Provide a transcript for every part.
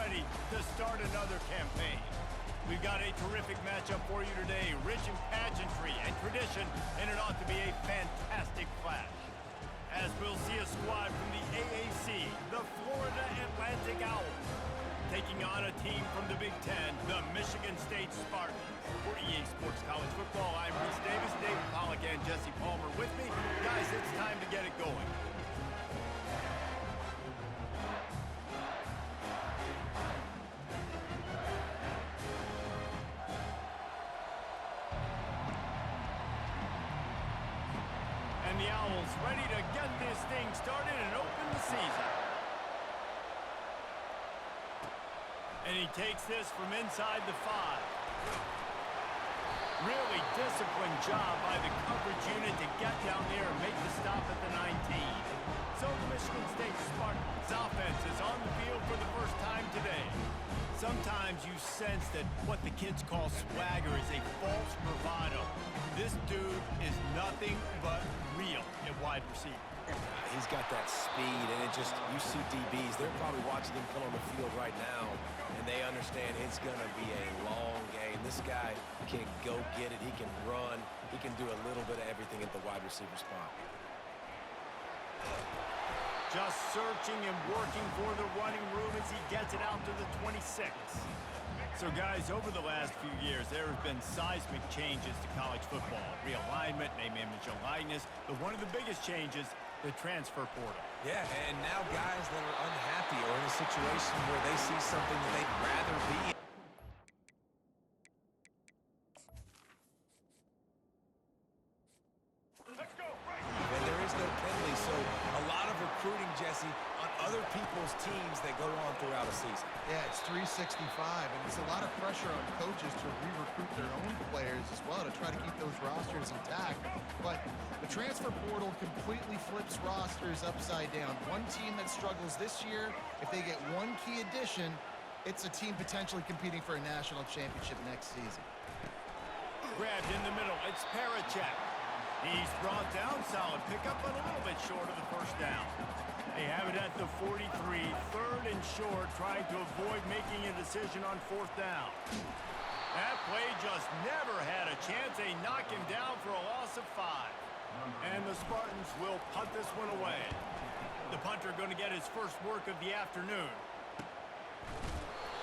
ready to start another campaign. We've got a terrific matchup for you today, rich in pageantry and tradition, and it ought to be a fantastic clash. As we'll see a squad from the AAC, the Florida Atlantic Owls, taking on a team from the Big Ten, the Michigan State Spartans. For EA Sports College Football, I'm Reese Davis, David Pollack, and Jesse Palmer with me. Guys, it's time to get it going. And the Owls ready to get this thing started and open the season. And he takes this from inside the 5. Really disciplined job by the coverage unit to get down there and make the stop at the 19. So the Michigan State Spartans offense is on the field for the first time today. Sometimes you sense that what the kids call swagger is a false bravado. This dude is nothing but real at wide receiver. He's got that speed, and it just, you see DBs, they're probably watching him come on the field right now, and they understand it's going to be a long game. This guy can go get it. He can run. He can do a little bit of everything at the wide receiver spot. Just searching and working for the running room as he gets it out to the 26. So, guys, over the last few years, there have been seismic changes to college football. Realignment, name, image, and likeness. But one of the biggest changes, the transfer portal. Yeah, and now guys that are unhappy or in a situation where they see something that they'd rather be in. Let's go, right. And there is no penalty, so a lot of recruiting, Jesse, on other people's teams that go on throughout a season. Yeah, it's 365, and it's a lot of pressure on coaches to re-recruit their own players as well to try to keep those rosters intact. But the transfer portal completely flips rosters upside down. One team that struggles this year, if they get one key addition, it's a team potentially competing for a national championship next season. Grabbed in the middle, it's Parachek. He's brought down, solid pickup, but a little bit short of the first down. They have it at the 43, third and short, trying to avoid making a decision on fourth down. That play just never had a chance. They knock him down for a loss of 5. And the Spartans will punt this one away. The punter going to get his first work of the afternoon.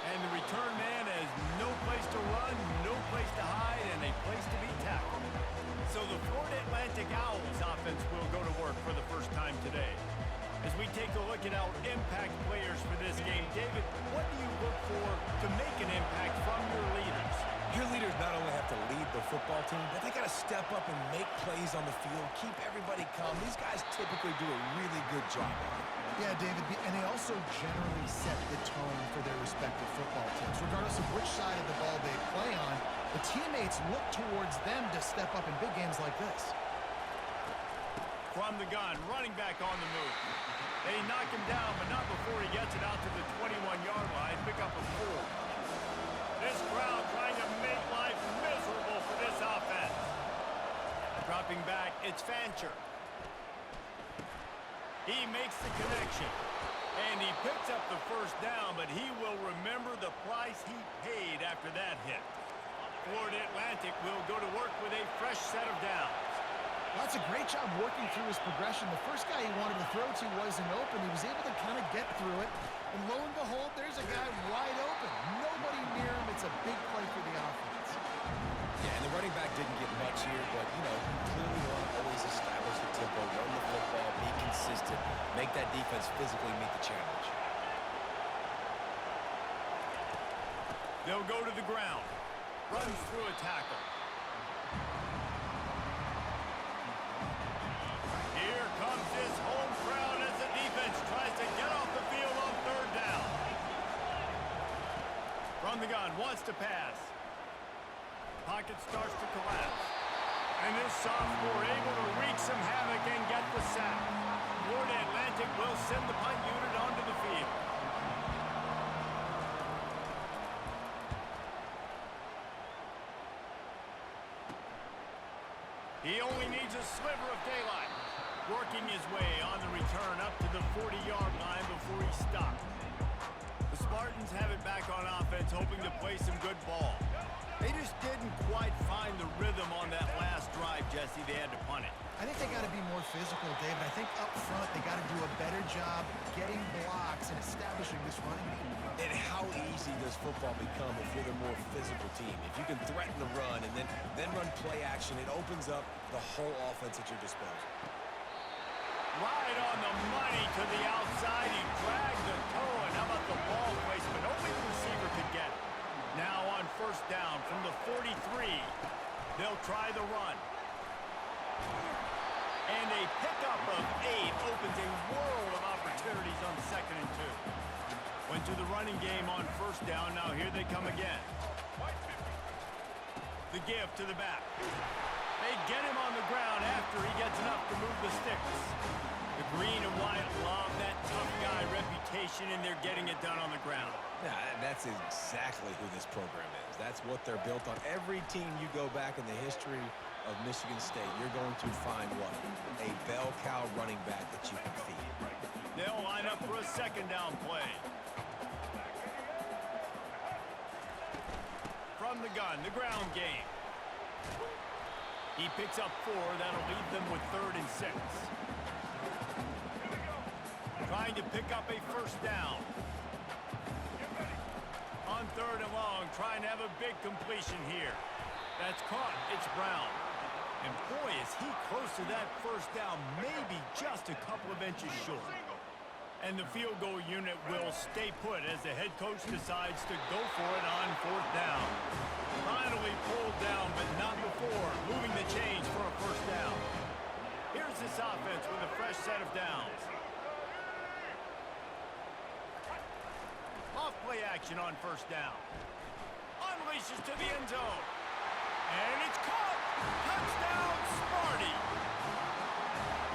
And the return man has no place to run, no place to hide, and a place to be tackled. So the Florida Atlantic Owls offense will go to work for the first time today. As we take a look at our impact players for this game, David, what do you look for to make an impact from your leaders? Your leaders not only have to lead the football team, but they got to step up and make plays on the field, keep everybody calm. These guys typically do a really good job of it. Yeah, David, and they also generally set the tone for their respective football teams. Regardless of which side of the ball they play on, the teammates look towards them to step up in big games like this. From the gun, running back on the move. They knock him down, but not before he gets it out to the 21-yard line. Pick up a 4. This crowd trying to make life miserable for this offense. Dropping back, it's Fancher. He makes the connection. And he picks up the first down, but he will remember the price he paid after that hit. Florida Atlantic will go to work with a fresh set of downs. Well, that's a great job working through his progression. The first guy he wanted to throw to wasn't open. He was able to kind of get through it. And lo and behold, there's a guy wide open. Nobody near him. It's a big play for the offense. Yeah, and the running back didn't get much here, but, you know, you clearly want to always establish the tempo, run the football, be consistent, make that defense physically meet the challenge. They'll go to the ground. Runs through a tackle. Here comes this home crowd as the defense tries to get off the field on third down. From the gun, wants to pass. Pocket starts to collapse. And this sophomore able to wreak some havoc and get the sack. Florida Atlantic will send the punt unit onto the field. He only needs a sliver of daylight. Working his way on the return up to the 40-yard line before he stopped. The Spartans Spartans have it back on offense, hoping to play some good ball. They just didn't quite find the rhythm on that last drive, Jesse. They had to punt it. I think they got to be more physical, David. I think up front they got to do a better job getting blocks and establishing this running game. And how easy does football become if you're the more physical team? If you can threaten the run and then run play action, it opens up the whole offense at your disposal. Right on the money to the outside. He dragged the toe, and how about the ball placement? Only the receiver could get it. Now on first down from the 43, they'll try the run. And a pickup of 8 opens a world of opportunities on 2nd and 2. Went to the running game on first down. Now here they come again. The give to the back. They get him on the ground after he gets enough to move the sticks. The green and white love that tough guy reputation, and they're getting it done on the ground. Yeah, that's exactly who this program is. That's what they're built on. Every team you go back in the history of Michigan State, you're going to find what? A bell cow running back that you can feed. They'll line up for a second down play. From the gun, the ground game. He picks up 4. That'll leave them with 3rd and 6. Trying to pick up a first down. On 3rd and long, trying to have a big completion here. That's caught. It's Brown. And boy, is he close to that first down, maybe just a couple of inches short. And the field goal unit will stay put as the head coach decides to go for it on 4th down. Finally pulled down, but not before moving the chains for a first down. Here's this offense with a fresh set of downs. Off play action on first down. Unleashes to the end zone. And it's caught. Touchdown, Sparty.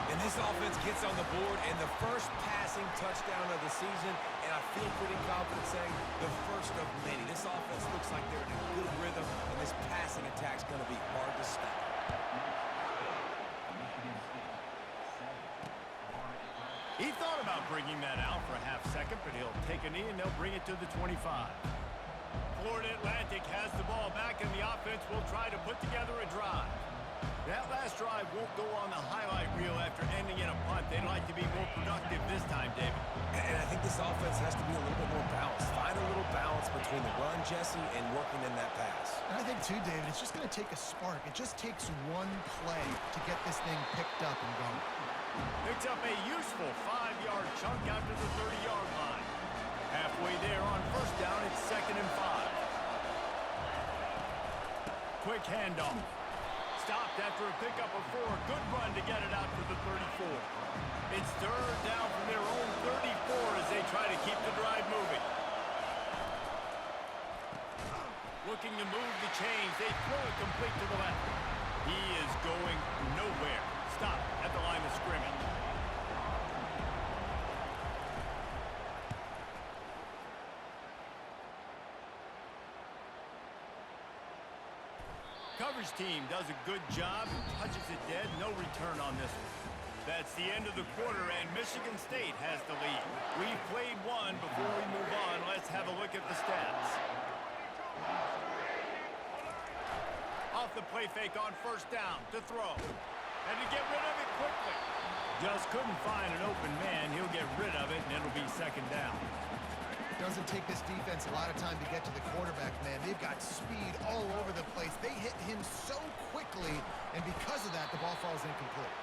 And this offense gets on the board, and the first passing touchdown of the season, and I feel pretty confident saying the first of many. This offense looks like they're in a good rhythm, and this passing attack's going to be hard to stop. He thought about bringing that out for a half second, but he'll take a knee, and they'll bring it to the 25. Florida Atlantic has the ball back, and the offense will try to put together a drive. That last drive won't go on the highlight reel after ending in a punt. They'd like to be more productive this time, David. And I think this offense has to be a little bit more balanced. Find a little balance between the run, Jesse, and working in that pass. And I think, too, David, it's just going to take a spark. It just takes one play to get this thing picked up and going. Picks up a useful 5-yard chunk out to the 30-yard line. Halfway there on first down, it's 2nd and 5. Quick handoff. Stopped after a pickup of 4. Good run to get it out to the 34. It's 3rd down from their own 34 as they try to keep the drive moving. Looking to move the chains. They throw it complete to the left. He is going nowhere. Stop at the line of scrimmage. Coverage team does a good job and touches it dead. No return on this one. That's the end of the quarter, and Michigan State has the lead. We've played one. Before we move on, let's have a look at the stats. Off the play fake on first down to throw. And to get rid of it quickly. Just couldn't find an open man. He'll get rid of it, and it'll be 2nd down. Doesn't take this defense a lot of time to get to the quarterback, man. They've got speed all over the place. They hit him so quickly, and because of that, the ball falls incomplete.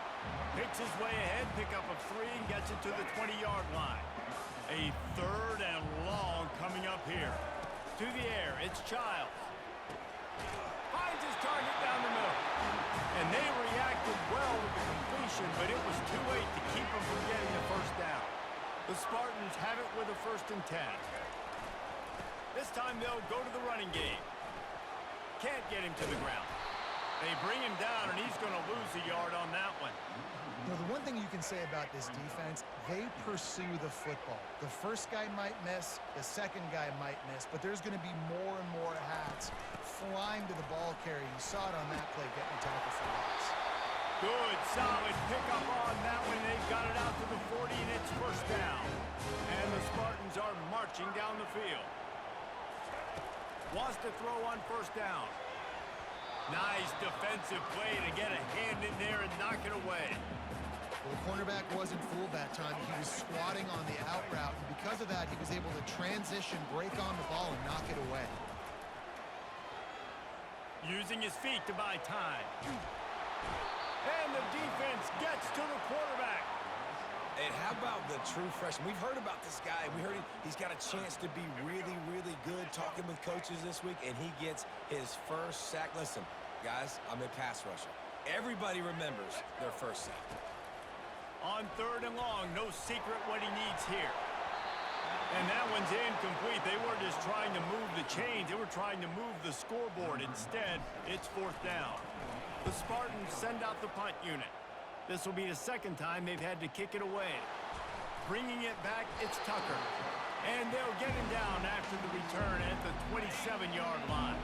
Picks his way ahead, pickup of 3, and gets it to the 20-yard line. A 3rd and long coming up here. To the air, it's Childs. Finds his target down the middle. And they reacted well with the completion, but it was too late to keep them from getting the first down. The Spartans have it with a 1st and 10. This time they'll go to the running game. Can't get him to the ground. They bring him down, and he's going to lose a yard on that one. You know, the one thing you can say about this defense, they pursue the football. The first guy might miss, the second guy might miss, but there's going to be more and more hats flying to the ball carrier. You saw it on that play, getting a tackle for loss. Good, solid pickup on that one. They've got it out to the 40, and it's first down. And the Spartans are marching down the field. to throw on first down. Nice defensive play to get a hand in there and knock it away. Well, the cornerback wasn't fooled that time. He was squatting on the out route, and because of that, he was able to transition, break on the ball, and knock it away. Using his feet to buy time. And the defense gets to the quarterback. And how about the true freshman? We've heard about this guy. We heard he's got a chance to be really, really good talking with coaches this week, and he gets his first sack. Listen, guys, I'm a pass rusher. Everybody remembers their first sack. On 3rd and long, no secret what he needs here. And that one's incomplete. They weren't just trying to move the chains. They were trying to move the scoreboard. Instead, it's 4th down. The Spartans send out the punt unit. This will be the second time they've had to kick it away. Bringing it back, it's Tucker. And they'll get him down after the return at the 27-yard line.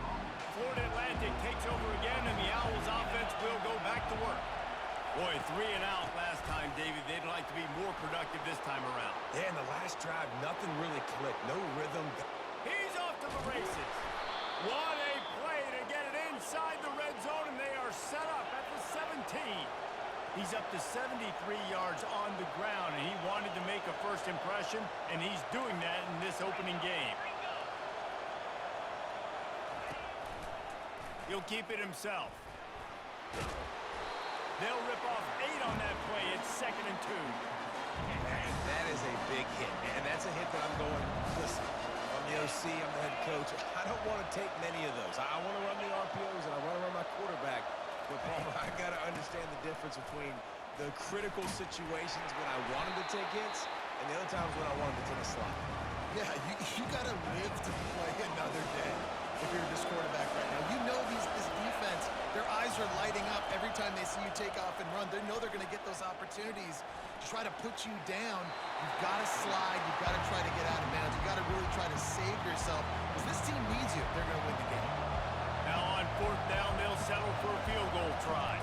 Florida Atlantic takes over again, and the Owls offense will go back to work. Boy, 3 and out last time, David. They'd like to be more productive this time around. Yeah, in the last drive, nothing really clicked. No rhythm. He's off to the races. What a play to get it inside the red zone, and they are set up at the 17. He's up to 73 yards on the ground, and he wanted to make a first impression, and he's doing that in this opening game. He'll keep it himself. They'll rip off 8 on that play. It's 2nd and 2. And that is a big hit, and that's a hit that I'm going, listen, I'm the OC, I'm the head coach. I don't want to take many of those. I want to run the RPOs, and I want to run my quarterback. But, Palmer, I got to understand the difference between the critical situations when I want him to take hits and the other times when I want him to take a slide. Yeah, you got to live to play another day if you're this quarterback right now. You know this defense, their eyes are lighting up every time they see you take off and run. They know they're going to get those opportunities to try to put you down. You've got to slide. You've got to try to get out of bounds. You've got to really try to save yourself because this team needs you. They're going to win the game. Now on 4th down, they'll settle for a field goal try.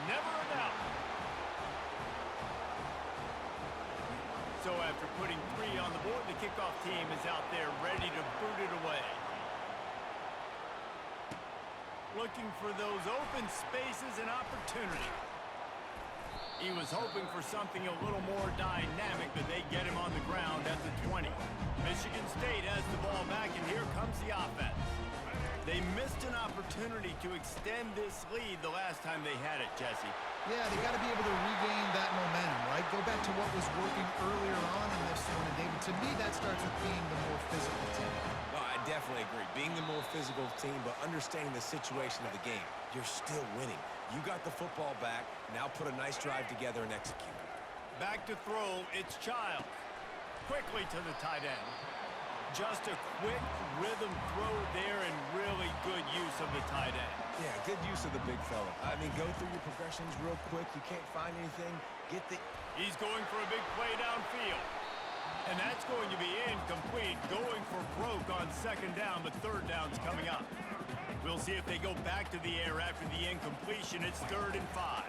Never a doubt. So after putting 3 on the board, the kickoff team is out there ready to boot it away. Looking for those open spaces and opportunity. He was hoping for something a little more dynamic, but they get him on the ground at the 20. Michigan State has the ball back, and here comes the offense. They missed an opportunity to extend this lead the last time they had it, Jesse. Yeah, they got to be able to regain that momentum, right? Go back to what was working earlier on in this one, and David, to me, that starts with being the more physical team. No, I definitely agree. Being the more physical team, but understanding the situation of the game. You're still winning. You got the football back. Now put a nice drive together and execute. Back to throw, it's Childs. Quickly to the tight end. Just a quick rhythm throw there and really good use of the tight end. Yeah, good use of the big fella. I mean, go through your progressions real quick. You can't find anything. He's going for a big play downfield. And that's going to be incomplete. Going for broke on 2nd down, but 3rd down's coming up. We'll see if they go back to the air after the incompletion. It's 3rd and 5.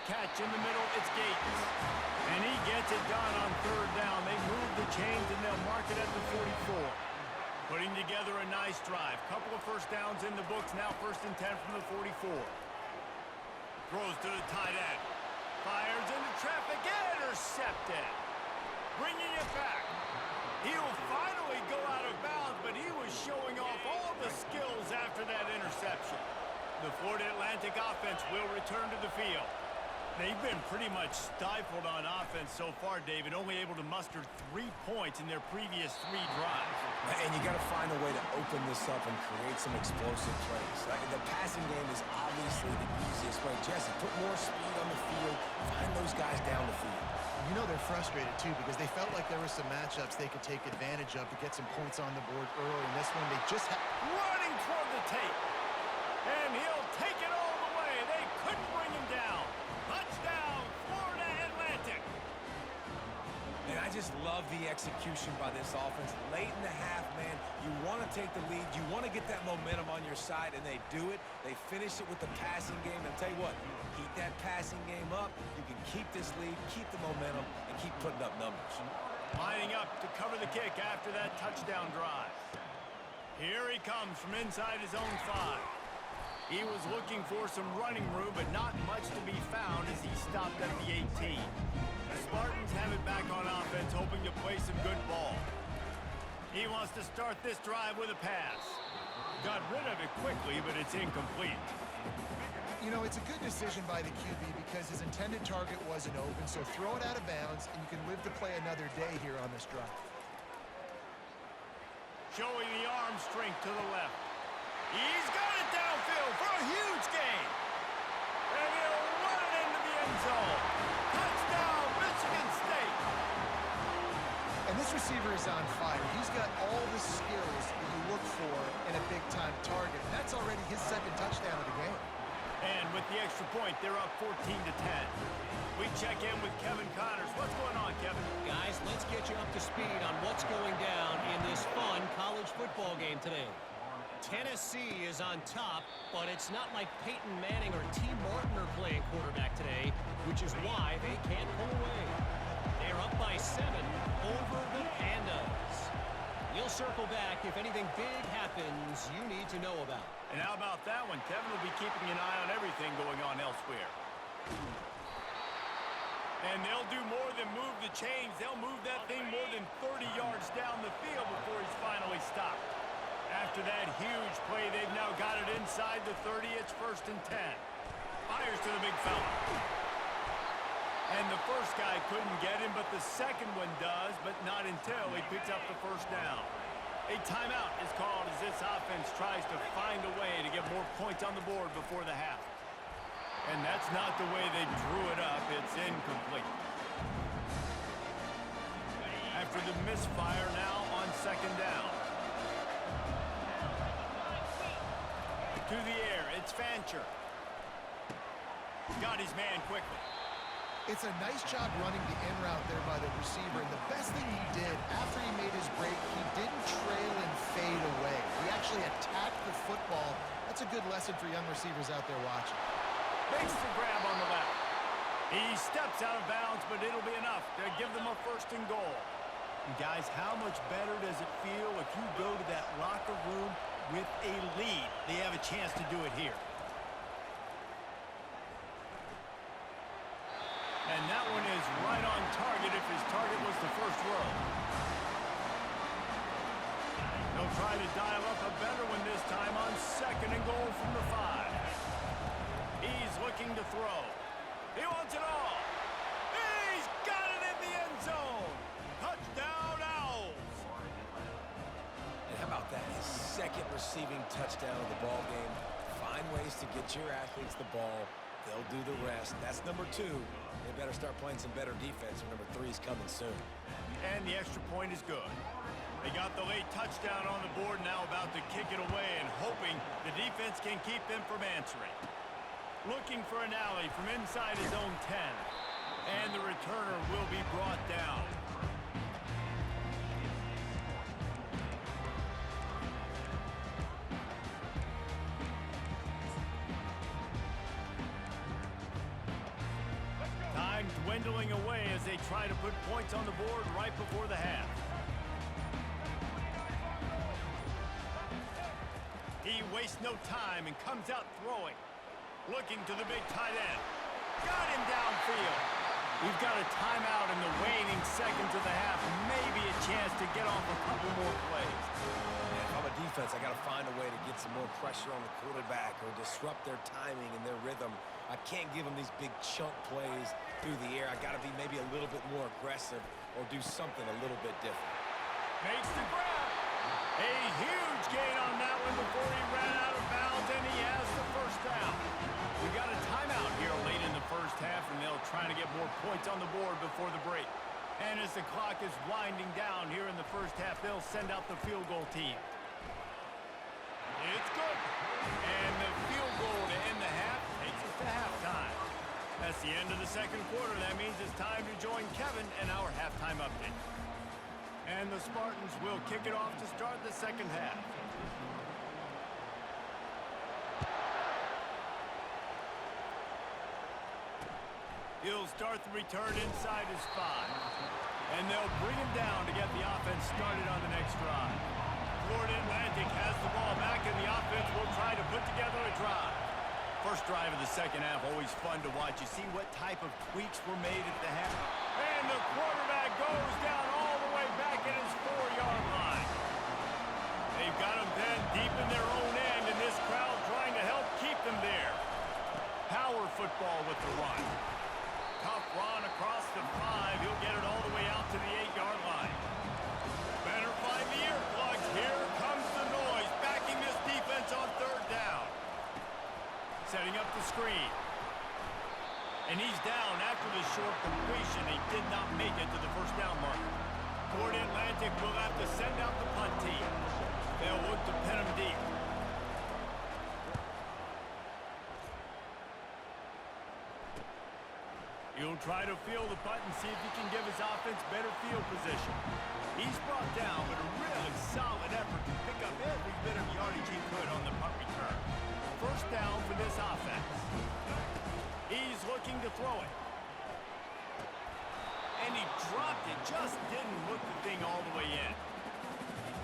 Catch in the middle, it's Gates. And he gets it done on 3rd down. They move the chains, and they'll mark it at the 44. Putting together a nice drive. Couple of first downs in the books. Now 1st and 10 from the 44. Throws to the tight end. Fires into traffic. Intercepted. Bringing it back. He'll finally go out of bounds, but he was showing off all the skills after that interception. The Florida Atlantic offense will return to the field. They've been pretty much stifled on offense so far, David, only able to muster 3 points in their previous 3 drives. And you got to find a way to open this up and create some explosive plays. The passing game is obviously the easiest way. Jesse, put more speed on the field. Find those guys down the field. You know they're frustrated, too, because they felt like there were some matchups they could take advantage of to get some points on the board early. In this one, they just running toward the tape. And he'll take it all the way. They couldn't bring him down. Touchdown, Florida Atlantic. And I just love the execution by this offense. Late in the half, man, you want to take the lead. You want to get that momentum on your side, and they do it. They finish it with the passing game. And I'll tell you what, keep that passing game up. You can keep this lead, keep the momentum, and keep putting up numbers. Lining up to cover the kick after that touchdown drive. Here he comes from inside his own 5. He was looking for some running room, but not much to be found as he stopped at the 18. The Spartans have it back on offense, hoping to play some good ball. He wants to start this drive with a pass. Got rid of it quickly, but it's incomplete. You know, it's a good decision by the QB because his intended target wasn't open, so throw it out of bounds, and you can live to play another day here on this drive. Showing the arm strength to the left. He's got it downfield for a huge gain. And he'll run it into the end zone. Touchdown, Michigan State. And this receiver is on fire. He's got all the skills that you look for in a big-time target. And that's already his second touchdown of the game. And with the extra point, they're up 14-10. We check in with Kevin Connors. What's going on, Kevin? Guys, let's get you up to speed on what's going down in this fun college football game today. Tennessee is on top, but it's not like Peyton Manning or T. Martin are playing quarterback today, which is why they can't pull away. They're up by 7 over the Pandas. We'll circle back if anything big happens you need to know about. And how about that one? Kevin will be keeping an eye on everything going on elsewhere. And they'll do more than move the chains. They'll move that thing more than 30 yards down the field before he's finally stopped. After that huge play, they've now got it inside the 30. It's 1st and 10. Fires to the big fella. And the first guy couldn't get him, but the second one does, but not until he picks up the first down. A timeout is called as this offense tries to find a way to get more points on the board before the half. And that's not the way they drew it up. It's incomplete. After the misfire now on 2nd down. To the air, it's Fancher. Got his man quickly. It's a nice job running the in route there by the receiver. And the best thing he did after he made his break, he didn't trail and fade away. He actually attacked the football. That's a good lesson for young receivers out there watching. Makes the grab on the left. He steps out of bounds, but it'll be enough to give them a 1st and goal. And guys, how much better does it feel if you go to that locker room with a lead? They have a chance to do it here. And that one is right on target if his target was the first row. They'll try to dial up a better one this time on 2nd and goal from the 5. He's looking to throw. He wants it all. He's got it in the end zone. Touchdown, Owls. And how about that? His 2nd receiving touchdown of the ball game. Find ways to get your athletes the ball. They'll do the rest. That's number 2. They better start playing some better defense, or number 3 is coming soon. And the extra point is good. They got the late touchdown on the board, now about to kick it away and hoping the defense can keep them from answering. Looking for an alley from inside his own 10. And the returner will be brought down. Time dwindling away as they try to put points on the board right before the half. He wastes no time and comes out throwing. Looking to the big tight end. Got him downfield. We've got a timeout in the waning seconds of the half. Maybe a chance to get off a couple more plays. Man, if I'm a defense, I got to find a way to get some more pressure on the quarterback or disrupt their timing and their rhythm. I can't give them these big chunk plays through the air. I got to be maybe a little bit more aggressive or do something a little bit different. Makes the grab. A huge gain on that one before he ran out of bounds, and he has the first down. We got a timeout here late in the first half, and they'll try to get more points on the board before the break. And as the clock is winding down here in the first half, they'll send out the field goal team. It's good. And the field goal to end the half takes us to halftime. That's the end of the second quarter. That means it's time to join Kevin and our halftime update. And the Spartans will kick it off to start the second half. He'll start the return inside his 5. And they'll bring him down to get the offense started on the next drive. Florida Atlantic has the ball back, and the offense will try to put together a drive. First drive of the second half, always fun to watch. You see what type of tweaks were made at the half. And the quarterback goes down all the way back at his 4-yard line. They've got him then deep in their own end, and this crowd trying to help keep them there. Power football with the run. Tough run across the 5. He'll get it all the way out to the 8-yard line. Better find the earplugs. Here comes the noise, backing this defense on third down. Setting up the screen. And he's down after the short completion. He did not make it to the first down marker. Florida Atlantic will have to send out the punt team. They'll look to pin him deep. He'll try to field the punt and see if he can give his offense better field position. He's brought down, but a really solid effort to pick up every bit of yardage he could on the punt return. First down for this offense. He's looking to throw it. And he dropped it. Just didn't look the thing all the way in.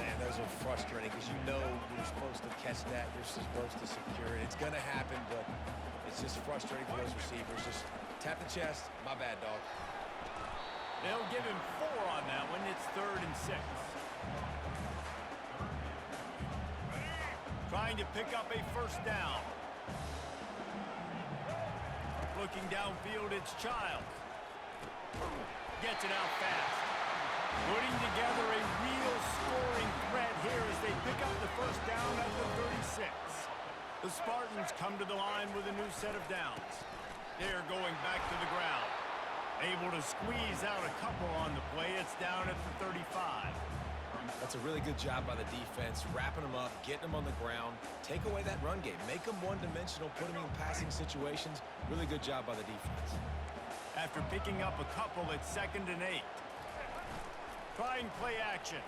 Man, those are frustrating because you know you're supposed to catch that. You're supposed to secure it. It's going to happen, but it's just frustrating for those receivers. Just tap the chest. My bad, dog. They'll give him 4 on that one. It's 3rd and 6. Trying to pick up a first down. Looking downfield, it's Child. Gets it out fast. Putting together a real scoring threat here as they pick up the first down at the 36. The Spartans come to the line with a new set of downs. They're going back to the ground. Able to squeeze out a couple on the play. It's down at the 35. That's a really good job by the defense, wrapping them up, getting them on the ground. Take away that run game. Make them one-dimensional, put them in passing situations. Really good job by the defense. After picking up a couple, it's 2nd and 8. Trying play action.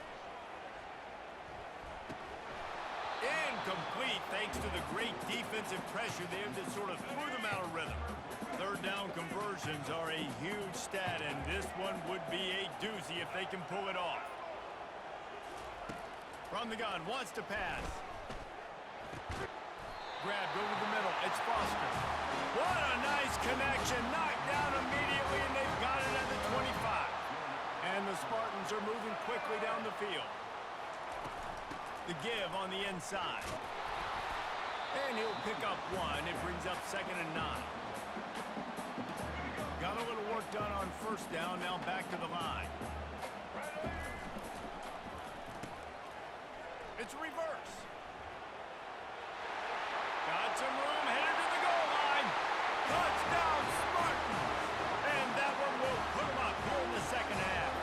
Incomplete thanks to the great defensive pressure there that sort of threw them out of rhythm. Third down conversions are a huge stat, and this one would be a doozy if they can pull it off. From the gun, wants to pass. Grabbed over the middle, it's Foster. What a nice connection, knocked down immediately, and they've got it at the 25. And the Spartans are moving quickly down the field. The give on the inside. And he'll pick up 1. It brings up 2nd and 9. Got a little work done on first down, now back to the line. It's reverse. Got some room, headed to the goal line. Touchdown, Spartans. And that one will put them up here in the second half.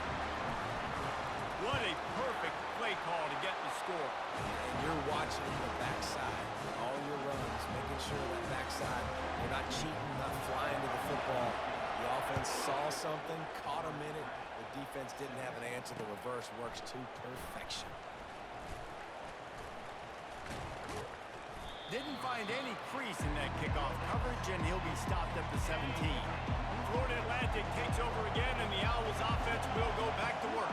What a perfect play call to get the score. And you're watching the backside, all your runs, making sure that backside, they're not cheating, not flying to the football. The offense saw something, caught them in it. The defense didn't have an answer. The reverse works to perfection. Didn't find any crease in that kickoff coverage, and he'll be stopped at the 17. Florida Atlantic takes over again, and the Owls offense will go back to work.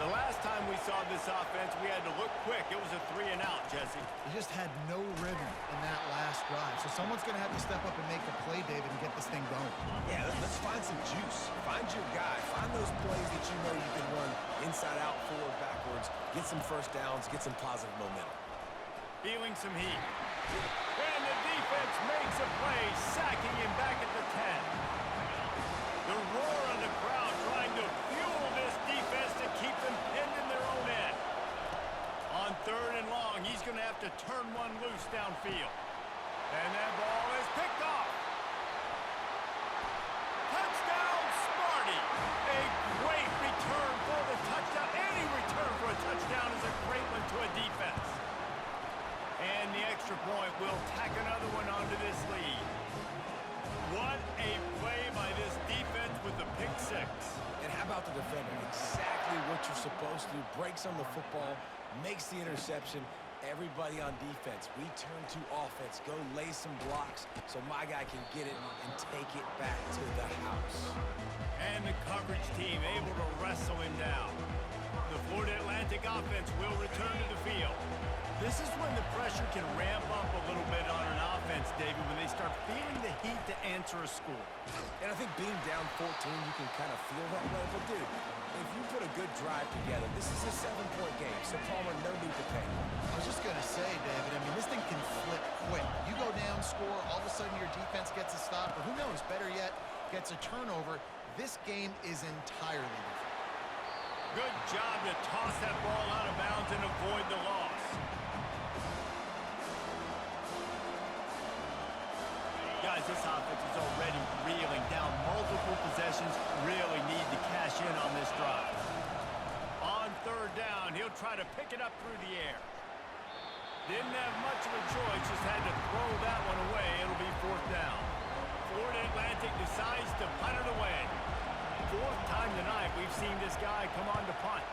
The last time we saw this offense, we had to look quick. It was a 3-and-out, Jesse. They just had no rhythm in that last drive. So someone's going to have to step up and make a play, David, and get this thing going. Yeah, let's find some juice. Find your guy. Find those plays that you know you can run inside out, forward, backwards. Get some first downs. Get some positive momentum. Feeling some heat. And the defense makes a play, sacking him back at the 10. The roar of the crowd trying to fuel this defense to keep them pinned in their own end. On 3rd and long, he's going to have to turn one loose downfield. And that ball is picked off. Touchdown, Sparty. A great return for the touchdown. Any return for a touchdown is a great one to a defense. And the extra point will tack another one onto this lead. What a play by this defense with the pick 6. And how about the defender? Exactly what you're supposed to do. Breaks on the football, makes the interception, Everybody on defense, we turn to offense. Go lay some blocks so my guy can get it and take it back to the house. And the coverage team able to wrestle him down. The Florida Atlantic offense will return to the field. This is when the pressure can ramp up a little bit on an offense, David, when they start feeling the heat to answer a score. And I think being down 14, you can kind of feel that way. But, dude, if you put a good drive together, this is a 7-point game, so Palmer, no need to panic. I was just going to say, David, I mean, this thing can flip quick. You go down, score, all of a sudden your defense gets a stop, or who knows, better yet, gets a turnover. This game is entirely different. Good job to toss that ball out of bounds and avoid the loss. Guys, this offense is already reeling down multiple possessions. Really need to cash in on this drive. On third down, he'll try to pick it up through the air. Didn't have much of a choice, just had to throw that one away. It'll be fourth down. Florida Atlantic decides to punt it away. Fourth time tonight we've seen this guy come on to punt.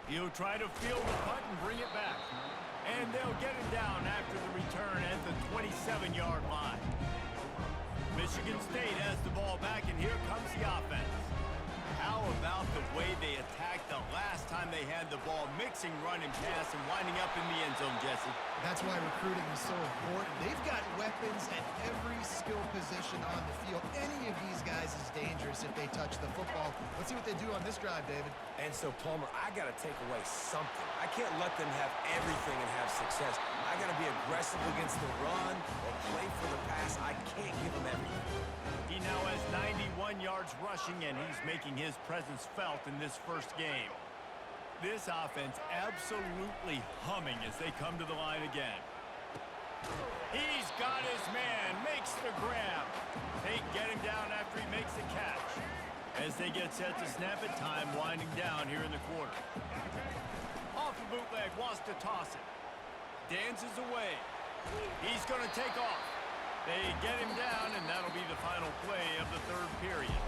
He'll try to field the punt and bring it back. And they'll get it down after the return at the 27-yard line. Michigan State has the ball back, and here comes the offense. How about the way they attacked the last time they had the ball, mixing run and pass and winding up in the end zone, Jesse? That's why recruiting is so important. They've got weapons at every skill position on the field. Any of these guys is dangerous if they touch the football. Let's see what they do on this drive, David. And so, Palmer, I got to take away something. I can't let them have everything and have success. I got to be aggressive against the run or play for the pass. I can't give them everything. He now has 91 yards rushing, and he's making his presence felt in this first game. This offense absolutely humming as they come to the line again. He's got his man, makes the grab. They get him down after he makes the catch. As they get set to snap it, time winding down here in the quarter. Off the bootleg, wants to toss it. Dances away. He's going to take off. They get him down, and that'll be the final play of the third period.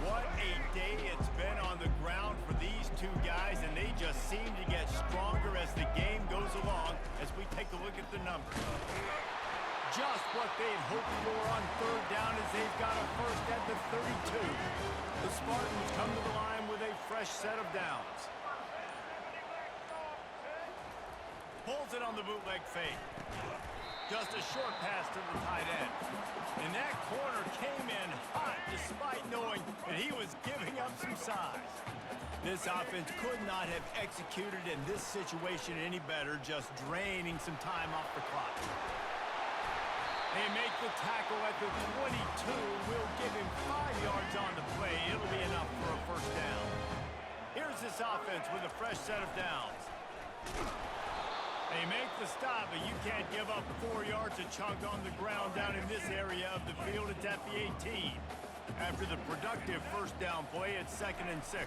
What a day it's been on the ground for these two guys, and they just seem to get stronger as the game goes along as we take a look at the numbers. Just what they'd hoped for on third down as they've got a first at the 32. The Spartans come to the line with a fresh set of downs. Pulls it on the bootleg fake. Just a short pass to the tight end. And that corner came in hot despite knowing that he was giving up some size. This offense could not have executed in this situation any better, just draining some time off the clock. They make the tackle at the 22. Will give him 5 yards on the play. It'll be enough for a first down. Here's this offense with a fresh set of downs. They make the stop, but you can't give up 4 yards a chunk on the ground down in this area of the field. It's at the 18. After the productive first down play, it's 2nd and 6.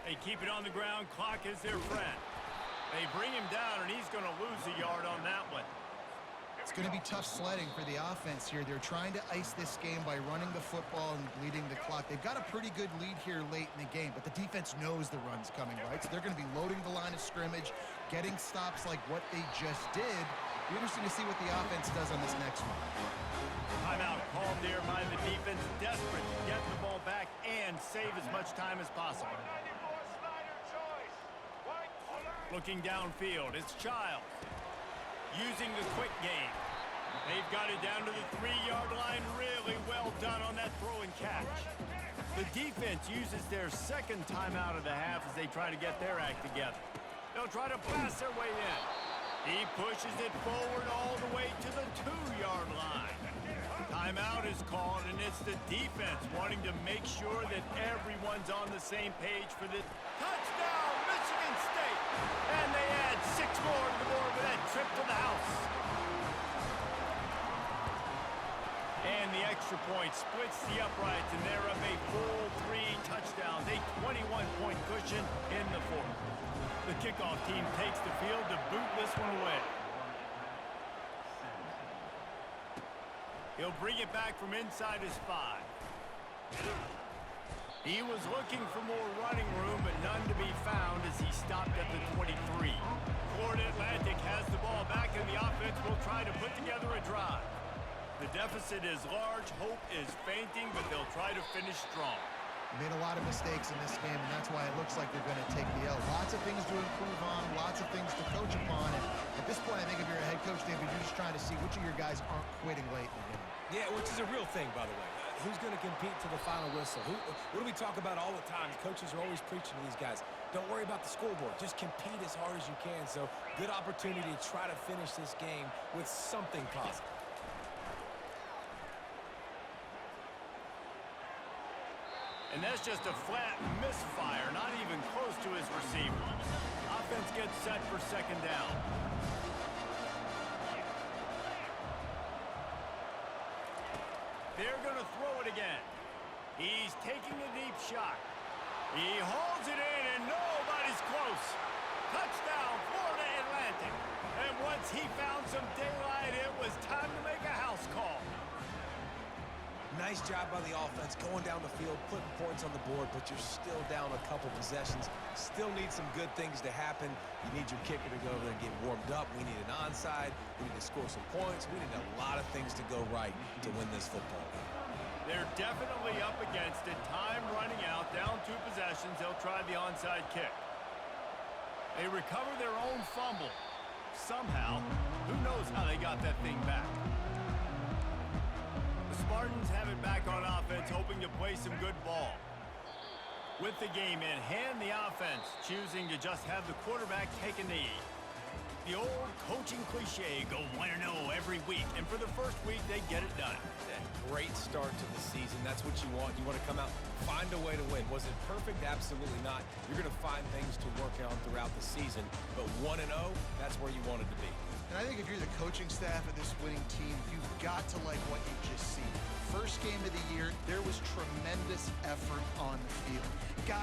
They keep it on the ground. Clock is their friend. They bring him down, and he's going to lose a yard on that one. It's going to be tough sledding for the offense here. They're trying to ice this game by running the football and bleeding the clock. They've got a pretty good lead here late in the game, but the defense knows the run's coming, right? So they're going to be loading the line of scrimmage, getting stops like what they just did. Be interesting to see what the offense does on this next one. Timeout called there by the defense, desperate to get the ball back and save as much time as possible. Looking downfield, it's Childs. Using the quick game. They've got it down to the 3-yard line. Really well done on that throw and catch. The defense uses their second timeout of the half as they try to get their act together. They'll try to blast their way in. He pushes it forward all the way to the 2-yard line. Timeout is called, and it's the defense wanting to make sure that everyone's on the same page for this. Touchdown, Michigan State! And they add 6 more to the board with that trip to the house. And the extra point splits the uprights, and they're up a full 3 touchdowns, a 21-point cushion in the fourth. The kickoff team takes the field to boot this one away. He'll bring it back from inside his 5. He was looking for more running room, but none to be found as he stopped at the 23. Florida Atlantic has the ball back, and the offense will try to put together a drive. The deficit is large, hope is fainting, but they'll try to finish strong. Made a lot of mistakes in this game, and that's why it looks like they're going to take the L. Lots of things to improve on, lots of things to coach upon, and at this point, I think if you're a head coach, David, you're just trying to see which of your guys aren't quitting late in the game. Yeah, which is a real thing, by the way. Who's going to compete to the final whistle? What do we talk about all the time? Coaches are always preaching to these guys. Don't worry about the scoreboard. Just compete as hard as you can. So, good opportunity to try to finish this game with something positive. And that's just a flat misfire, not even close to his receiver. Offense gets set for second down. They're going to throw it again. He's taking a deep shot. He hauls it in, and nobody's close. Touchdown, Florida Atlantic. And once he found some daylight, it was time to make a house call. Nice job by the offense going down the field, putting points on the board, but you're still down a couple possessions. Still need some good things to happen. You need your kicker to go over there and get warmed up. We need an onside. We need to score some points. We need a lot of things to go right to win this football game. They're definitely up against it. Time running out, down 2 possessions. They'll try the onside kick. They recover their own fumble. Somehow, who knows how they got that thing back. Spartans have it back on offense, hoping to play some good ball. With the game in hand, the offense choosing to just have the quarterback take a knee. The old coaching cliche, go 1-0 every week, and for the first week, they get it done. That great start to the season. That's what you want. You want to come out, find a way to win. Was it perfect? Absolutely not. You're going to find things to work on throughout the season, but 1-0, that's where you wanted to be. And I think if you're the coaching staff of this winning team, you've got to like what you just seen. First game of the year, there was tremendous effort on the field. Guys